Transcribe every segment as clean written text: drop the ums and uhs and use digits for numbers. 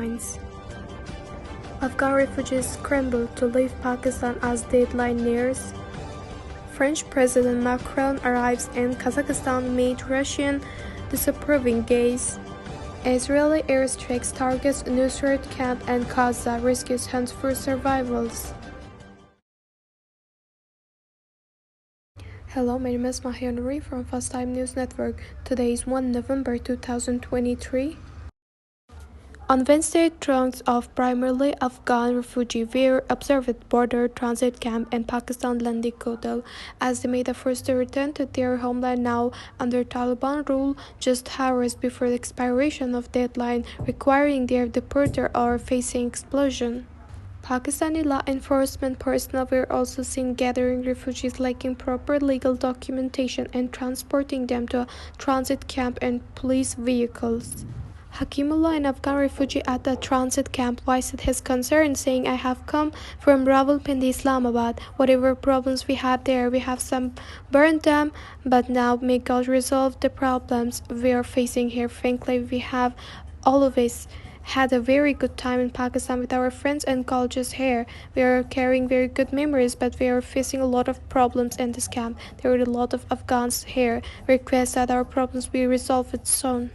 headlines. Afghan refugees scramble to leave Pakistan as deadline nears. French President Macron arrives in Kazakhstan amid Russian disapproving gaze. Israeli airstrikes targets Nusrat camp and Gaza rescues hunt for survivors. Hello, my name is Mahia Nouri from Fast Time News Network. Today is 1 November 2023. On Wednesday, throngs of primarily Afghan refugees were observed at border transit camp in Pakistan Landi Kotal as they made the first to return to their homeland now under Taliban rule, just hours before the expiration of deadline requiring their departure or facing expulsion. Pakistani law enforcement personnel were also seen gathering refugees lacking proper legal documentation and transporting them to a transit camp in police vehicles. Hakimullah, an Afghan refugee at the transit camp, voiced his concern, saying, "I have come from Rawalpindi, Islamabad. Whatever problems we had there, we have some burned them, but now may God resolve the problems we are facing here. Frankly, we have always had a very good time in Pakistan with our friends and colleagues here. We are carrying very good memories, but we are facing a lot of problems in this camp. There are a lot of Afghans here. We request that our problems be resolved soon."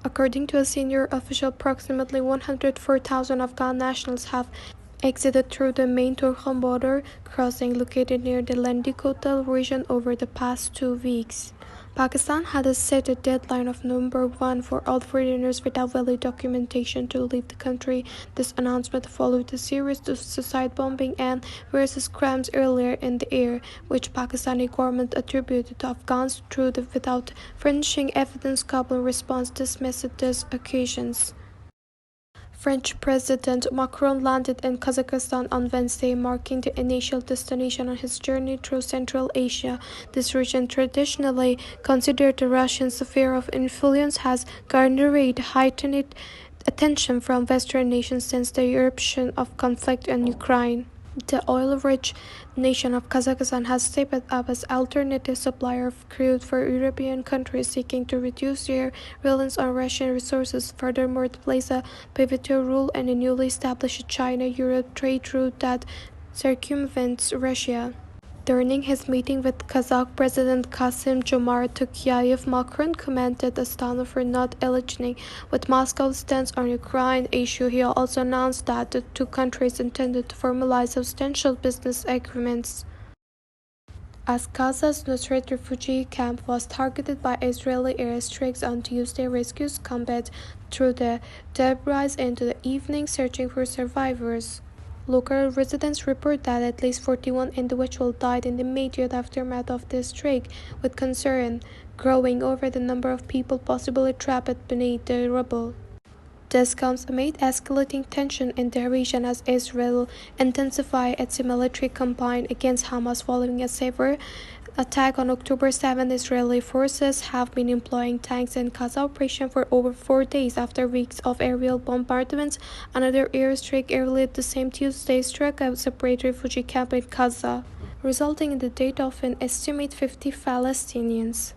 According to a senior official, approximately 104,000 Afghan nationals have exited through the main Turkhan border crossing located near the Landi Kotal region over the past 2 weeks. Pakistan had set a deadline of November 1 for all foreigners without valid documentation to leave the country. This announcement followed a series of suicide bombing and various crimes earlier in the year, which Pakistani government attributed to Afghans through the without furnishing evidence. Kabul response dismissed these accusations. French President Macron landed in Kazakhstan on Wednesday, marking the initial destination on his journey through Central Asia. This region, traditionally considered a Russian sphere of influence, has garnered heightened attention from Western nations since the eruption of conflict in Ukraine. The oil-rich nation of Kazakhstan has stepped up as alternative supplier of crude for European countries seeking to reduce their reliance on Russian resources. Furthermore, it plays a pivotal role in a newly established China-Europe trade route that circumvents Russia. During his meeting with Kazakh President Kassym-Jomart Tokayev, Macron commended Astana for not aligning with Moscow's stance on Ukraine issue. He also announced that the two countries intended to formalize substantial business agreements. As Gaza's Nusrat refugee camp was targeted by Israeli airstrikes on Tuesday, rescues combat through the debris into the evening searching for survivors. Local residents report that at least 41 individuals died in the immediate aftermath of the strike, with concern growing over the number of people possibly trapped beneath the rubble. This comes amid escalating tension in the region as Israel intensifies its military campaign against Hamas following a severe attack on October 7. Israeli forces have been employing tanks in Gaza operation for over 4 days after weeks of aerial bombardments. Another airstrike earlier the same Tuesday struck a separate refugee camp in Gaza, resulting in the death of an estimated 50 Palestinians.